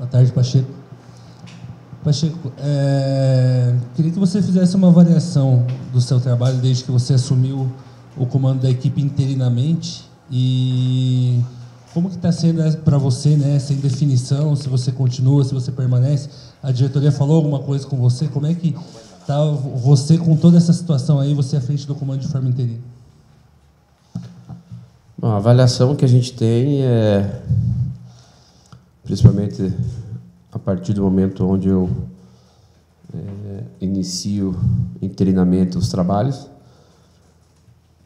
Boa tarde, Pacheco. Pacheco, queria que você fizesse uma avaliação do seu trabalho desde que você assumiu o comando da equipe interinamente e como que está sendo para você, né, essa indefinição, se você continua, se você permanece. A diretoria falou alguma coisa com você? Como é que está você com toda essa situação aí, você à frente do comando de forma interina? Bom, a avaliação que a gente tem é, principalmente a partir do momento onde eu inicio interinamente os trabalhos,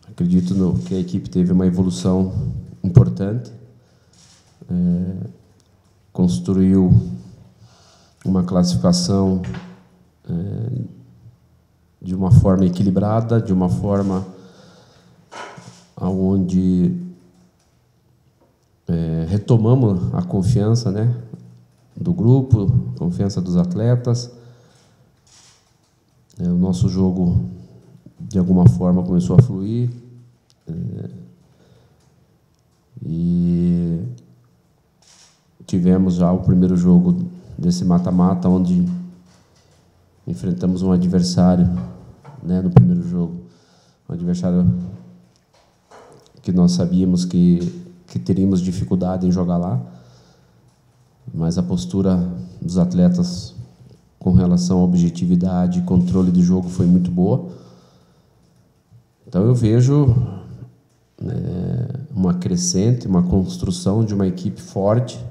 acredito que a equipe teve uma evolução importante, construiu uma classificação de uma forma equilibrada, de uma forma onde retomamos a confiança, né, do grupo, confiança dos atletas. O nosso jogo, de alguma forma, começou a fluir. E tivemos já o primeiro jogo desse mata-mata, onde enfrentamos um adversário, né, no primeiro jogo, um adversário que nós sabíamos que teríamos dificuldade em jogar lá, mas a postura dos atletas com relação à objetividade e controle de jogo foi muito boa. Então eu vejo uma crescente, uma construção de uma equipe forte,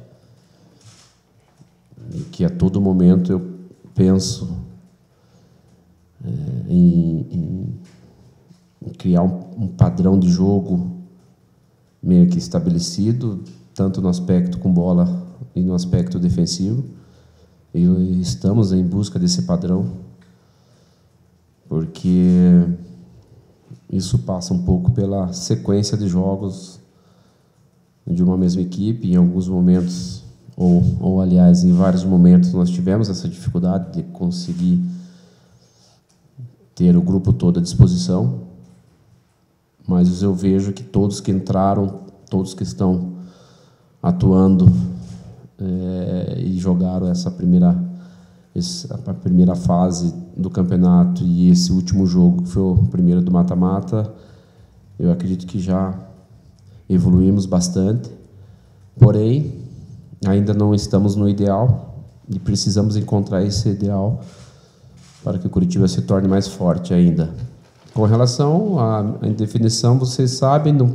e que a todo momento eu penso em criar um padrão de jogo meio que estabelecido, tanto no aspecto com bola e no aspecto defensivo. E estamos em busca desse padrão, porque isso passa um pouco pela sequência de jogos de uma mesma equipe. Em alguns momentos, ou aliás, em vários momentos, nós tivemos essa dificuldade de conseguir ter o grupo todo à disposição, mas eu vejo que todos que entraram, todos que estão atuando e jogaram a primeira fase do campeonato e esse último jogo, que foi o primeiro do mata-mata, eu acredito que já evoluímos bastante, porém, ainda não estamos no ideal e precisamos encontrar esse ideal para que o Curitiba se torne mais forte ainda. Com relação à indefinição, vocês sabem, não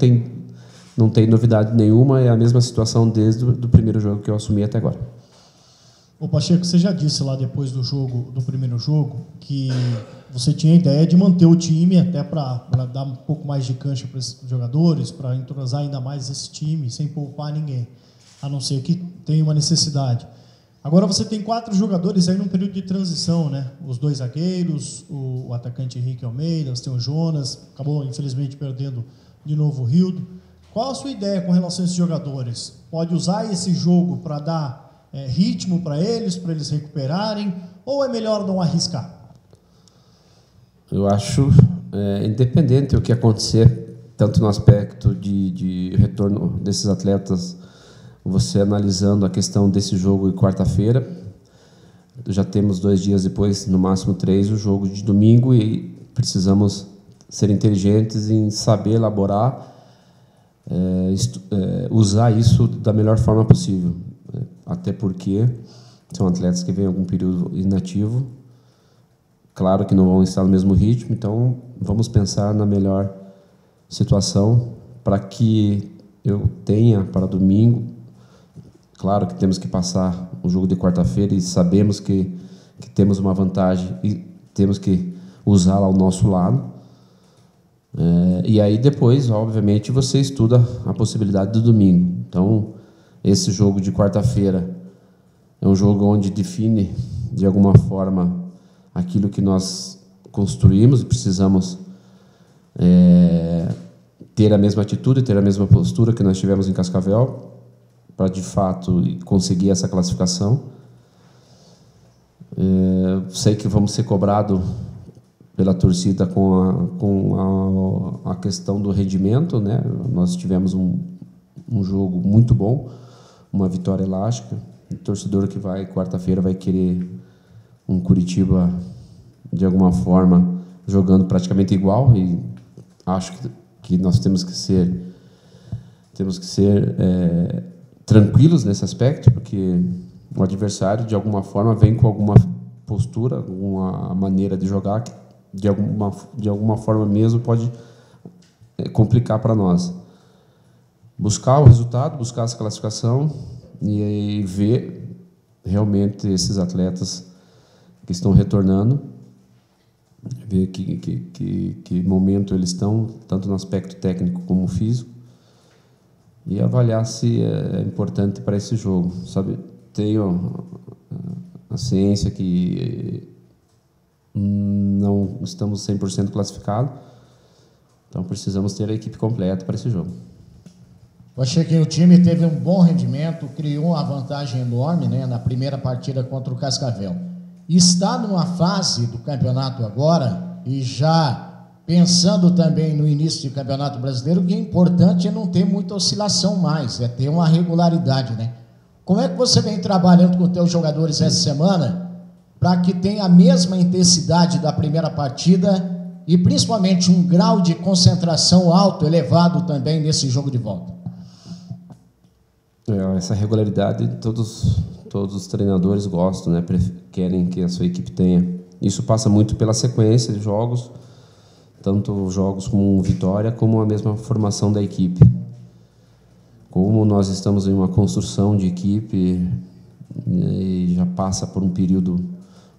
tem novidade nenhuma, é a mesma situação desde o primeiro jogo que eu assumi até agora. Ô Pacheco, você já disse lá depois do primeiro jogo, que você tinha a ideia de manter o time até para dar um pouco mais de cancha para esses jogadores, para entrosar ainda mais esse time, sem poupar ninguém, a não ser que tenha uma necessidade. Agora você tem 4 jogadores aí num período de transição, né? Os 2 zagueiros, o atacante Henrique Almeida, você tem o Jonas, acabou infelizmente perdendo de novo o Rildo. Qual a sua ideia com relação a esses jogadores? Pode usar esse jogo para dar ritmo para eles recuperarem, ou é melhor não arriscar? Eu acho, independente do que acontecer, tanto no aspecto de retorno desses atletas, você analisando a questão desse jogo de quarta-feira, já temos 2 dias depois, no máximo 3, o jogo de domingo, e precisamos ser inteligentes em saber elaborar, usar isso da melhor forma possível, até porque são atletas que vêm algum período inativo, claro que não vão estar no mesmo ritmo, então vamos pensar na melhor situação para que eu tenha para domingo. Claro que temos que passar o jogo de quarta-feira e sabemos que temos uma vantagem e temos que usá-la ao nosso lado. E aí depois, obviamente, você estuda a possibilidade do domingo. Então, esse jogo de quarta-feira é um jogo onde define, de alguma forma, aquilo que nós construímos e precisamos ter a mesma atitude, ter a mesma postura que nós tivemos em Cascavel, para, de fato, conseguir essa classificação. Sei que vamos ser cobrados pela torcida com a questão do rendimento, né? Nós tivemos um jogo muito bom, uma vitória elástica, o torcedor que vai quarta-feira vai querer um Curitiba, de alguma forma, jogando praticamente igual, e acho que nós temos que ser tranquilos nesse aspecto, porque o adversário, de alguma forma, vem com alguma postura, alguma maneira de jogar que, de alguma forma mesmo, pode complicar para nós. Buscar o resultado, buscar essa classificação e ver realmente esses atletas que estão retornando, ver que momento eles estão, tanto no aspecto técnico como físico, e avaliar se é importante para esse jogo. Sabe, tenho a ciência que não estamos 100% classificados, então precisamos ter a equipe completa para esse jogo. Eu achei que o time teve um bom rendimento, criou uma vantagem enorme, né, na primeira partida contra o Cascavel. Está numa fase do campeonato agora, e já pensando também no início do Campeonato Brasileiro, que é importante é não ter muita oscilação mais, é ter uma regularidade, né? Como é que você vem trabalhando com os teus jogadores essa semana para que tenha a mesma intensidade da primeira partida e principalmente um grau de concentração alto, elevado também nesse jogo de volta? Essa regularidade todos os treinadores gostam, né? Querem que a sua equipe tenha. Isso passa muito pela sequência de jogos, tanto jogos como vitória, como a mesma formação da equipe. Como nós estamos em uma construção de equipe e já passa por um período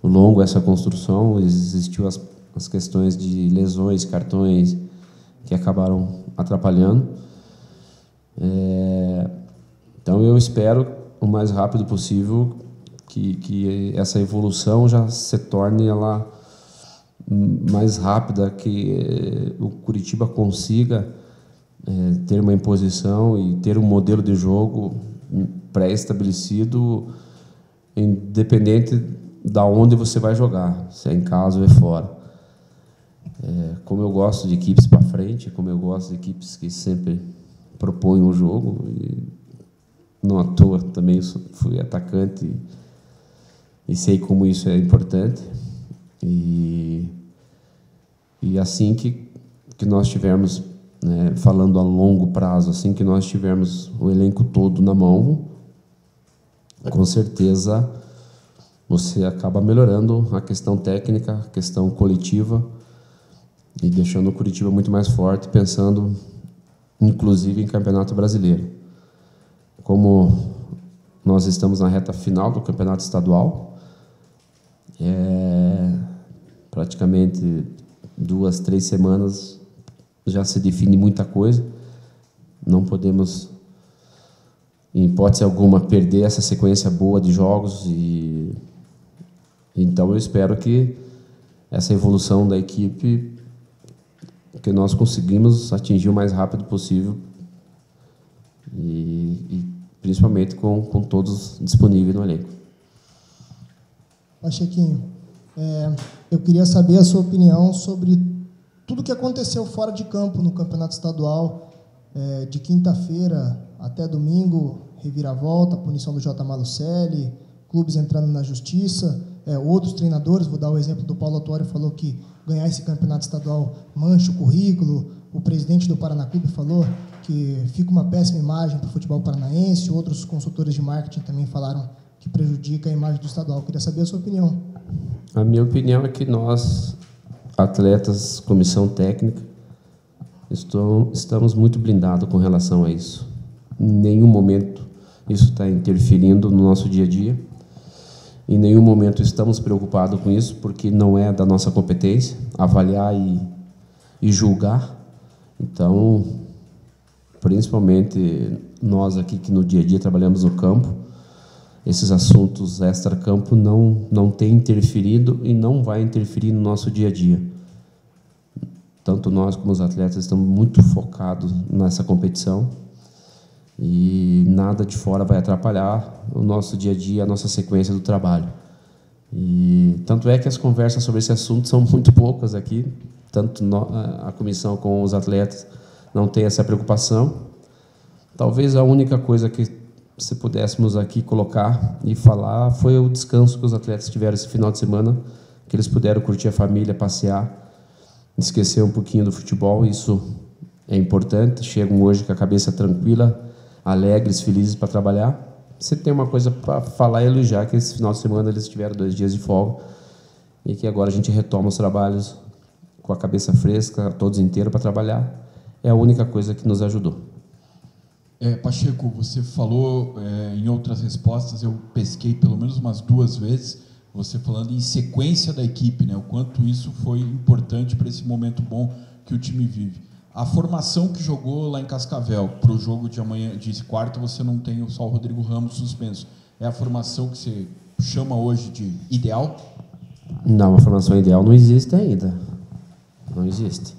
longo essa construção, existiu as questões de lesões, cartões, que acabaram atrapalhando. Então eu espero o mais rápido possível que essa evolução já se torne ela mais rápida, que o Curitiba consiga ter uma imposição e ter um modelo de jogo pré-estabelecido, independente da onde você vai jogar, se é em casa ou é fora. Como eu gosto de equipes para frente, como eu gosto de equipes que sempre propõem o jogo, e não à toa também fui atacante e sei como isso é importante. E assim que nós tivermos, né, falando a longo prazo, assim que nós tivermos o elenco todo na mão, com certeza você acaba melhorando a questão técnica, a questão coletiva, e deixando o Curitiba muito mais forte, pensando inclusive em Campeonato Brasileiro. Como nós estamos na reta final do Campeonato Estadual, praticamente 2, 3 semanas já se define muita coisa. Não podemos, em hipótese alguma, perder essa sequência boa de jogos. Então eu espero que essa evolução da equipe, que nós conseguimos atingir o mais rápido possível, e principalmente com todos disponíveis no elenco. Pachequinho, eu queria saber a sua opinião sobre tudo que aconteceu fora de campo no Campeonato Estadual, de quinta-feira até domingo, reviravolta, punição do J. Malucelli, clubes entrando na justiça, outros treinadores, vou dar o exemplo do Paulo Autuori, falou que ganhar esse campeonato estadual mancha o currículo, o presidente do Paraná Clube falou que fica uma péssima imagem para o futebol paranaense, outros consultores de marketing também falaram que prejudica a imagem do estadual. Eu queria saber a sua opinião. A minha opinião é que nós, atletas, comissão técnica, estamos muito blindados com relação a isso. Em nenhum momento isso está interferindo no nosso dia a dia. Em nenhum momento estamos preocupados com isso, porque não é da nossa competência avaliar e julgar. Então, principalmente nós aqui que no dia a dia trabalhamos no campo, esses assuntos extra-campo não têm interferido e não vai interferir no nosso dia a dia. Tanto nós como os atletas estamos muito focados nessa competição e nada de fora vai atrapalhar o nosso dia a dia, a nossa sequência do trabalho. E tanto é que as conversas sobre esse assunto são muito poucas aqui, tanto a comissão como os atletas não têm essa preocupação. Talvez a única coisa que se pudéssemos aqui colocar e falar, foi o descanso que os atletas tiveram esse final de semana, que eles puderam curtir a família, passear, esquecer um pouquinho do futebol. Isso é importante. Chegam hoje com a cabeça tranquila, alegres, felizes para trabalhar. Se tem uma coisa para falar e elogiar, que esse final de semana eles tiveram 2 dias de folga e que agora a gente retoma os trabalhos com a cabeça fresca, todos inteiros para trabalhar. É a única coisa que nos ajudou. Pacheco, você falou em outras respostas, eu pesquei pelo menos umas 2 vezes, você falando em sequência da equipe, né? O quanto isso foi importante para esse momento bom que o time vive. A formação que jogou lá em Cascavel para o jogo de amanhã, de quarta, você não tem só o Rodrigo Ramos suspenso. É a formação que você chama hoje de ideal? Não, a formação ideal não existe ainda. Não existe.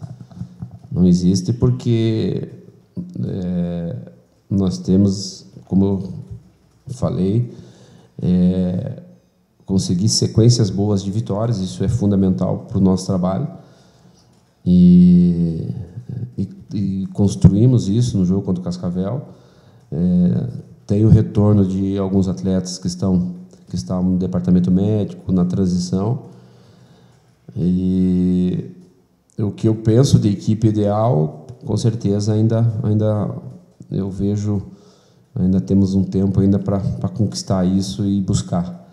Não existe porque nós temos, como eu falei, conseguir sequências boas de vitórias. Isso é fundamental para o nosso trabalho. E construímos isso no jogo contra o Cascavel. Tem o retorno de alguns atletas que estão no departamento médico, na transição. E o que eu penso de equipe ideal, com certeza ainda eu vejo, ainda temos um tempo ainda para conquistar isso e buscar.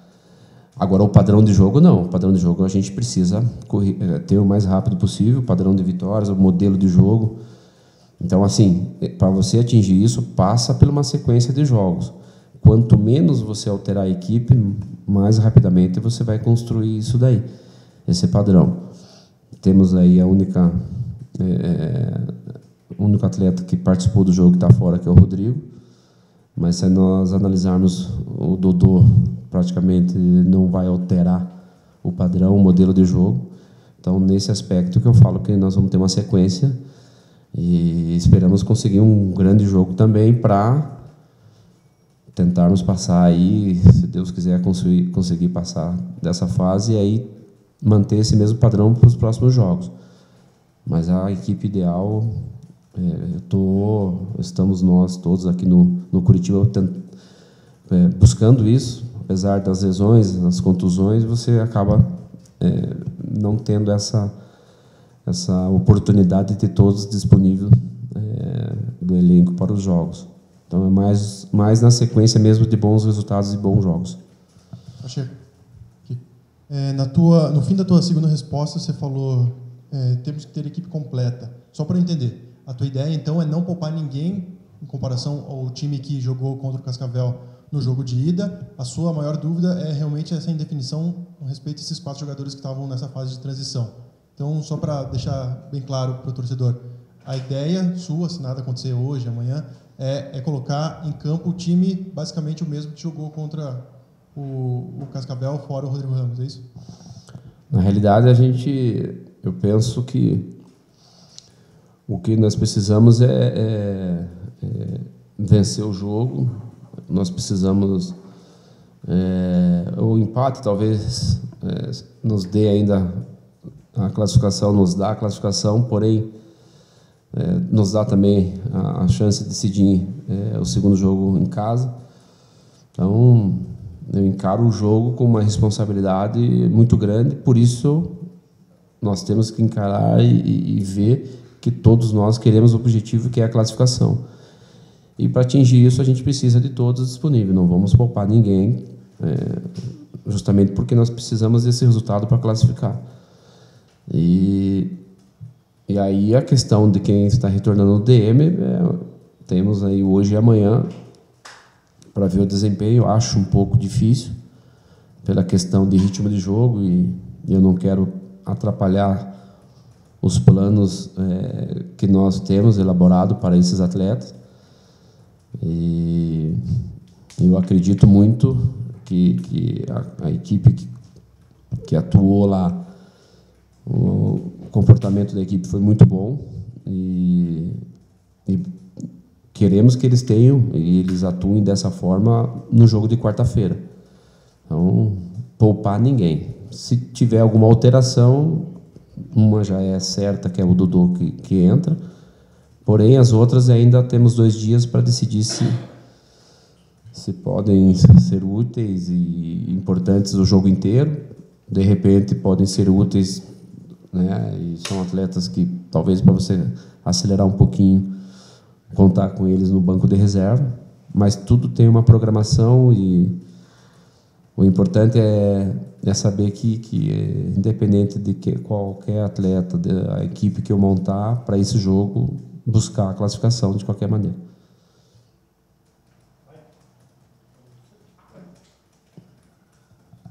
Agora, o padrão de jogo, não. O padrão de jogo a gente precisa ter o mais rápido possível, o padrão de vitórias, o modelo de jogo. Então, assim, para você atingir isso, passa por uma sequência de jogos. Quanto menos você alterar a equipe, mais rapidamente você vai construir isso daí, esse padrão. Temos aí o único atleta que participou do jogo que está fora, que é o Rodrigo. Mas se nós analisarmos, o Dodô praticamente não vai alterar o padrão, o modelo de jogo. Então, nesse aspecto que eu falo que nós vamos ter uma sequência e esperamos conseguir um grande jogo também para tentarmos passar aí, se Deus quiser, conseguir passar dessa fase e aí manter esse mesmo padrão para os próximos jogos. Mas a equipe ideal, estamos nós todos aqui no Curitiba buscando isso. Apesar das lesões, das contusões, você acaba não tendo essa oportunidade de ter todos disponíveis do elenco para os jogos. Então, é mais na sequência mesmo de bons resultados e bons jogos. Pacheco, no fim da tua segunda resposta, você falou temos que ter equipe completa. Só para eu entender, a tua ideia, então, é não poupar ninguém em comparação ao time que jogou contra o Cascavel no jogo de ida. A sua maior dúvida é realmente essa indefinição com respeito a esses 4 jogadores que estavam nessa fase de transição. Então, só para deixar bem claro para o torcedor, a ideia sua, se nada acontecer hoje, amanhã, é colocar em campo o time basicamente o mesmo que jogou contra o Cascavel, fora o Rodrigo Ramos, é isso? Na realidade, eu penso que o que nós precisamos é vencer o jogo. Nós precisamos o empate talvez nos dê ainda a classificação, nos dá a classificação, porém nos dá também a chance de decidir o segundo jogo em casa. Então, eu encaro o jogo com uma responsabilidade muito grande, por isso nós temos que encarar e ver que todos nós queremos o objetivo, que é a classificação. E para atingir isso, a gente precisa de todos disponíveis, não vamos poupar ninguém, justamente porque nós precisamos desse resultado para classificar. E aí a questão de quem está retornando no DM, temos aí hoje e amanhã para ver o desempenho. Acho um pouco difícil pela questão de ritmo de jogo e eu não quero atrapalhar os planos que nós temos elaborado para esses atletas. E eu acredito muito que a equipe que atuou lá, o comportamento da equipe foi muito bom e queremos que eles tenham e eles atuem dessa forma no jogo de quarta-feira. Então, poupar ninguém. Se tiver alguma alteração, uma já é certa, que é o Dodô que entra, porém as outras ainda temos 2 dias para decidir se podem ser úteis e importantes o jogo inteiro, de repente podem ser úteis, né? E são atletas que talvez para você acelerar um pouquinho, contar com eles no banco de reserva, mas tudo tem uma programação e o importante é saber que independente de qualquer atleta, da equipe que eu montar para esse jogo, buscar a classificação de qualquer maneira.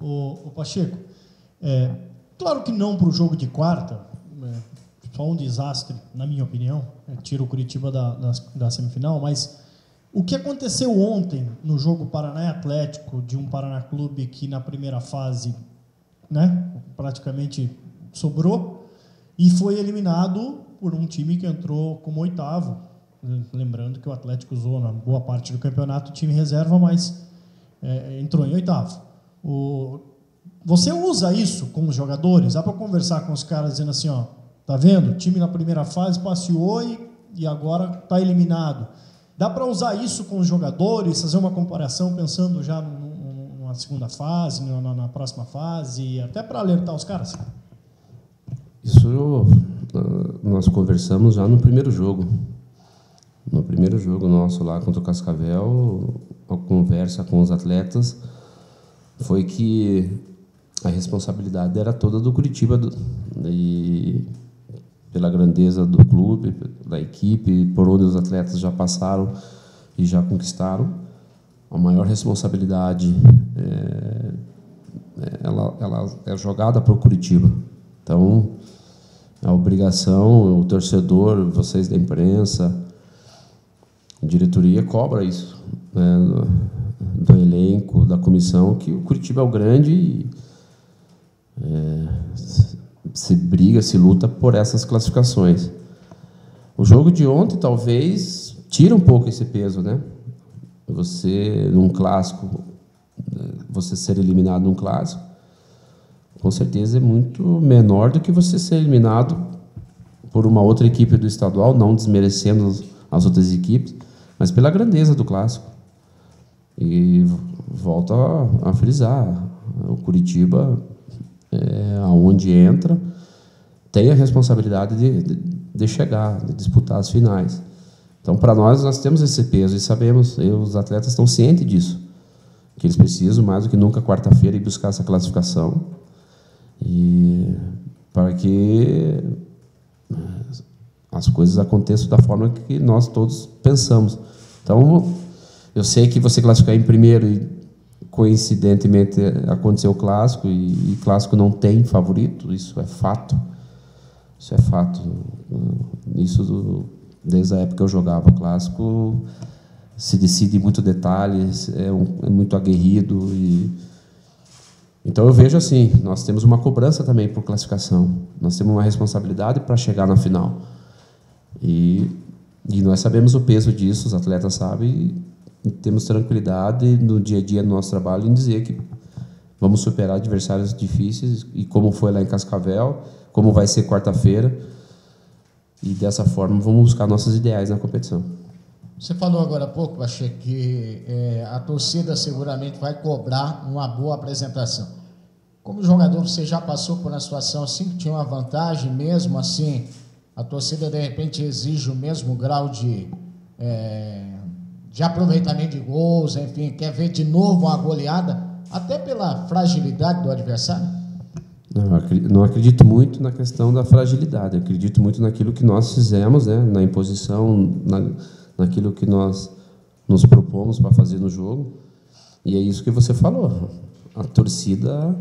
O Pacheco, claro que não para o jogo de quarta, só um desastre, na minha opinião, tira o Curitiba da semifinal, mas o que aconteceu ontem no jogo Paraná e Atlético, de um Paraná Clube que na primeira fase, né, praticamente sobrou, e foi eliminado por um time que entrou como oitavo, lembrando que o Atlético usou na boa parte do campeonato time reserva, mas entrou em oitavo. Você usa isso com os jogadores? Dá para conversar com os caras dizendo assim, ó, tá vendo? O time na primeira fase passeou e agora está eliminado. Dá para usar isso com os jogadores, fazer uma comparação pensando já numa segunda fase, na próxima fase, até para alertar os caras? Isso nós conversamos já no primeiro jogo. No primeiro jogo nosso lá contra o Cascavel, a conversa com os atletas foi que a responsabilidade era toda do Curitiba e pela grandeza do clube, da equipe, por onde os atletas já passaram e já conquistaram. A maior responsabilidade ela é jogada para o Curitiba. Então, a obrigação, o torcedor, vocês da imprensa, a diretoria cobra isso, né, do elenco, da comissão, que o Curitiba é o grande e se briga, se luta por essas classificações. O jogo de ontem talvez tira um pouco esse peso, né? Você, num clássico, você ser eliminado num clássico, com certeza é muito menor do que você ser eliminado por uma outra equipe do estadual, não desmerecendo as outras equipes, mas pela grandeza do clássico. E volto a frisar, o Curitiba, aonde entra, tem a responsabilidade de chegar, de disputar as finais. Então, para nós temos esse peso e sabemos, os atletas estão cientes disso, que eles precisam, mais do que nunca, quarta-feira, ir buscar essa classificação, e para que as coisas aconteçam da forma que nós todos pensamos. Então, eu sei que você classificar em primeiro e, coincidentemente, aconteceu o clássico, e clássico não tem favorito, isso é fato. Isso é fato. Isso, desde a época que eu jogava clássico, se decide em muito detalhes, é muito aguerrido. Então, eu vejo assim, nós temos uma cobrança também por classificação. Nós temos uma responsabilidade para chegar na final. E nós sabemos o peso disso, os atletas sabem, e temos tranquilidade no dia a dia do nosso trabalho em dizer que vamos superar adversários difíceis, e como foi lá em Cascavel, como vai ser quarta-feira, e dessa forma vamos buscar nossos ideais na competição. Você falou agora há pouco, Pacheco, que a torcida seguramente vai cobrar uma boa apresentação. Como jogador, você já passou por uma situação assim, que tinha uma vantagem, mesmo assim, a torcida de repente exige o mesmo grau de aproveitamento de gols, enfim, quer ver de novo uma goleada, até pela fragilidade do adversário? Não acredito muito na questão da fragilidade, eu acredito muito naquilo que nós fizemos, né, na imposição, naquilo que nós nos propomos para fazer no jogo, e é isso que você falou. A torcida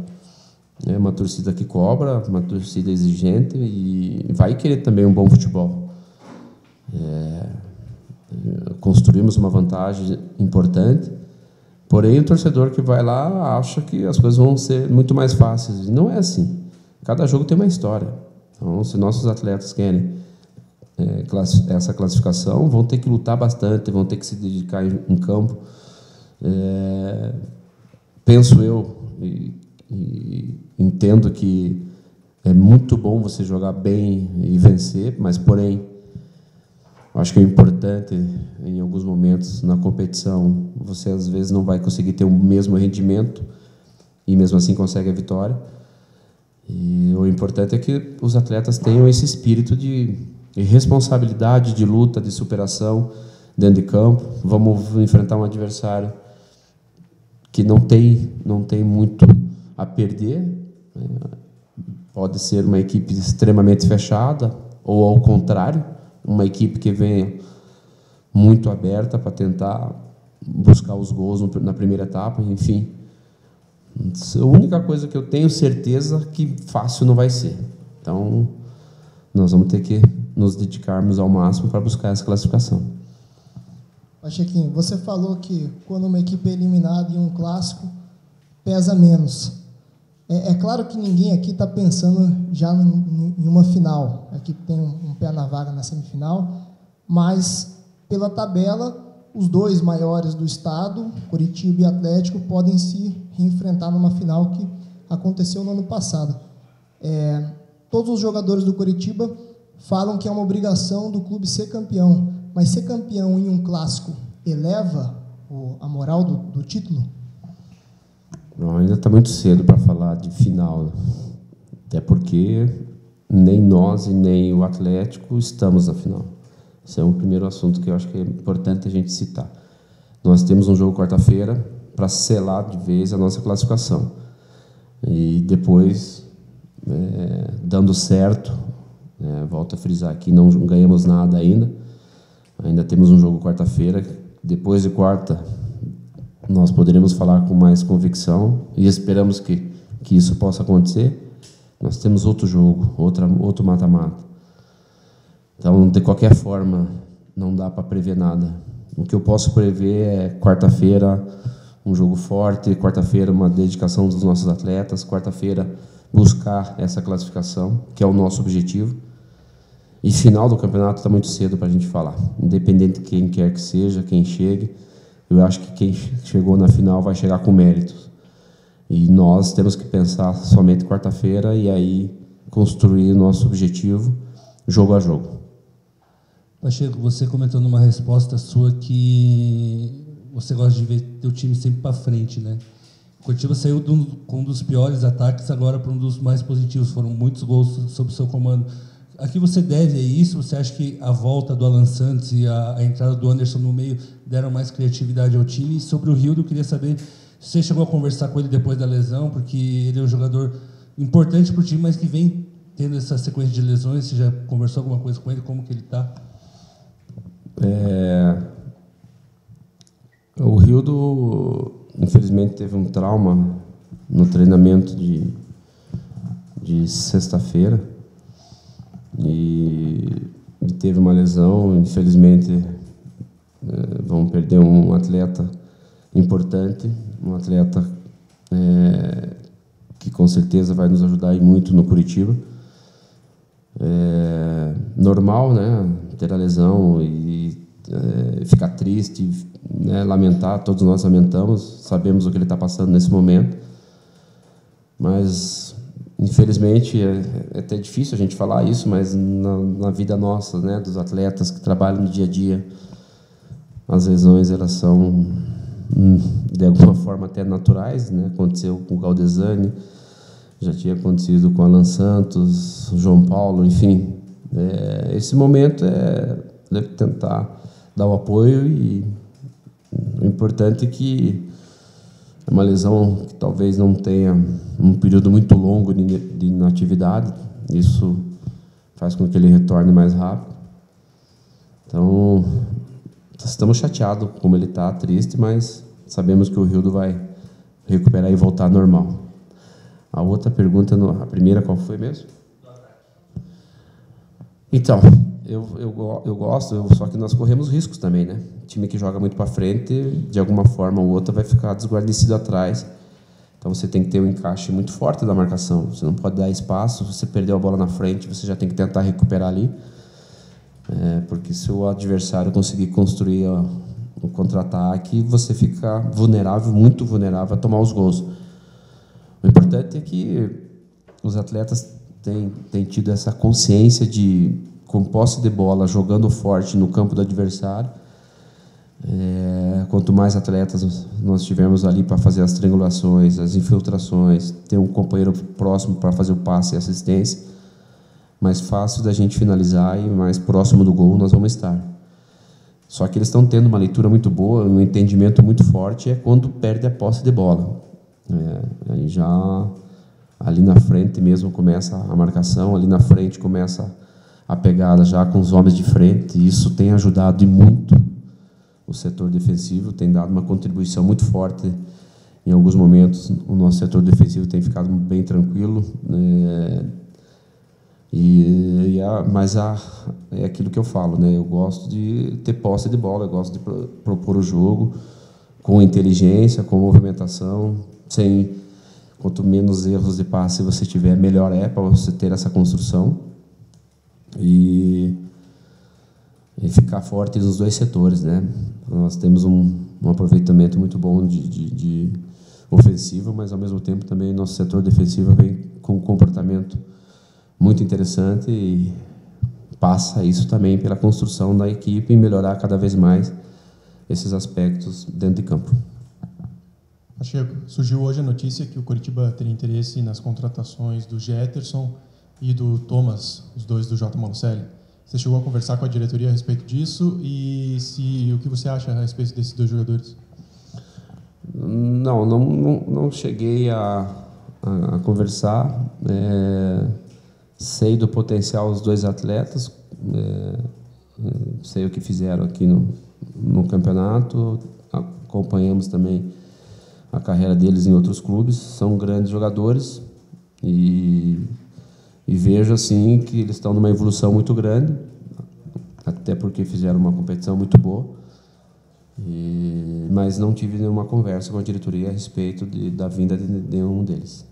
é uma torcida que cobra, uma torcida exigente, e vai querer também um bom futebol. Construímos uma vantagem importante, porém o torcedor que vai lá acha que as coisas vão ser muito mais fáceis, e não é assim. Cada jogo tem uma história. Então, se nossos atletas querem essa classificação, vão ter que lutar bastante, vão ter que se dedicar em campo. Penso eu e entendo que é muito bom você jogar bem e vencer, mas, porém, Acho que o importante, em alguns momentos na competição, você às vezes não vai conseguir ter o mesmo rendimento e mesmo assim consegue a vitória. E o importante é que os atletas tenham esse espírito de responsabilidade, de luta, de superação dentro de campo. Vamos enfrentar um adversário que não tem muito a perder. Pode ser uma equipe extremamente fechada ou, ao contrário, uma equipe que venha muito aberta para tentar buscar os gols na primeira etapa, enfim. A única coisa que eu tenho certeza que fácil não vai ser. Então, nós vamos ter que nos dedicarmos ao máximo para buscar essa classificação. Pachequinho, você falou que quando uma equipe é eliminada em um clássico, pesa menos. É claro que ninguém aqui está pensando já em uma final. A equipe tem um pé na vaga na semifinal, mas, pela tabela, os dois maiores do estado, Coritiba e Atlético, podem se reenfrentar numa final que aconteceu no ano passado. Todos os jogadores do Coritiba falam que é uma obrigação do clube ser campeão, mas ser campeão em um clássico eleva a moral do título? Não, ainda está muito cedo para falar de final, até porque nem nós e nem o Atlético estamos na final. Esse é o primeiro assunto que eu acho que é importante a gente citar. Nós temos um jogo quarta-feira para selar de vez a nossa classificação. E depois, dando certo, volto a frisar aqui, não ganhamos nada ainda. Ainda temos um jogo quarta-feira. Depois de quarta, nós poderemos falar com mais convicção e esperamos que isso possa acontecer. Nós temos outro jogo, outro mata-mata. Então, de qualquer forma, não dá para prever nada. O que eu posso prever é quarta-feira um jogo forte, quarta-feira uma dedicação dos nossos atletas, quarta-feira buscar essa classificação, que é o nosso objetivo. E final do campeonato está muito cedo para a gente falar. Independente de quem quer que seja, quem chegue, eu acho que quem chegou na final vai chegar com méritos. E nós temos que pensar somente quarta-feira e aí construir nosso objetivo jogo a jogo. Pacheco, você comentou numa resposta sua que você gosta de ver teu time sempre para frente, né? O Coritiba saiu com um dos piores ataques agora para um dos mais positivos. Foram muitos gols sob o seu comando. A que você deve a isso? Você acha que a volta do Alan Santos e a entrada do Anderson no meio deram mais criatividade ao time? E sobre o Rildo, eu queria saber se você chegou a conversar com ele depois da lesão, porque ele é um jogador importante para o time, mas que vem tendo essa sequência de lesões. Você já conversou alguma coisa com ele? Como que ele está? O Rildo, infelizmente, teve um trauma no treinamento de sexta-feira e teve uma lesão. Infelizmente, vamos perder um atleta importante, um atleta que com certeza vai nos ajudar muito no Coritiba. Normal, né, ter a lesão e ficar triste, né, lamentar, todos nós lamentamos, sabemos o que ele está passando nesse momento, mas infelizmente é até difícil a gente falar isso, mas na vida nossa, né, dos atletas que trabalham no dia a dia, as lesões elas são de alguma forma até naturais, né? Aconteceu com o Galdesani, já tinha acontecido com o Alan Santos, o João Paulo, enfim. Esse momento deve tentar dar o apoio e o importante é que é uma lesão que talvez não tenha um período muito longo de inatividade, isso faz com que ele retorne mais rápido. Então, estamos chateados como ele está, triste, mas sabemos que o Rildo vai recuperar e voltar ao normal. A outra pergunta, a primeira, qual foi mesmo? Então, eu gosto, só que nós corremos riscos também, né? Time que joga muito para frente, de alguma forma ou outra, vai ficar desguarnecido atrás. Então, você tem que ter um encaixe muito forte da marcação. Você não pode dar espaço, se você perdeu a bola na frente, você já tem que tentar recuperar ali. Porque se o adversário conseguir construir o contra-ataque, você fica vulnerável, muito vulnerável a tomar os gols. O importante é que os atletas têm tido essa consciência de com posse de bola, jogando forte no campo do adversário. Quanto mais atletas nós tivermos ali para fazer as triangulações, as infiltrações, ter um companheiro próximo para fazer o passe e assistência, mais fácil da gente finalizar e mais próximo do gol nós vamos estar. Só que eles estão tendo uma leitura muito boa, um entendimento muito forte, quando perde a posse de bola. Aí já ali na frente mesmo começa a marcação, ali na frente começa a pegada já com os homens de frente, e isso tem ajudado muito o setor defensivo, tem dado uma contribuição muito forte. Em alguns momentos o nosso setor defensivo tem ficado bem tranquilo, mas é aquilo que eu falo, né? Eu gosto de ter posse de bola, eu gosto de propor o jogo com inteligência, com movimentação, quanto menos erros de passe você tiver, melhor é para você ter essa construção e ficar forte nos dois setores, né? Nós temos um aproveitamento muito bom de ofensivo, mas ao mesmo tempo também nosso setor defensivo vem com um comportamento muito interessante e passa isso também pela construção da equipe e melhorar cada vez mais esses aspectos dentro de campo. Pacheco, surgiu hoje a notícia que o Coritiba teria interesse nas contratações do Jetterson e do Thomas, os dois do J. Malucelli. Você chegou a conversar com a diretoria a respeito disso e o que você acha a respeito desses dois jogadores? Não cheguei a conversar. Sei do potencial dos dois atletas, sei o que fizeram aqui no campeonato, acompanhamos também a carreira deles em outros clubes, são grandes jogadores e vejo assim que eles estão numa evolução muito grande, até porque fizeram uma competição muito boa, mas não tive nenhuma conversa com a diretoria a respeito da vinda de nenhum deles.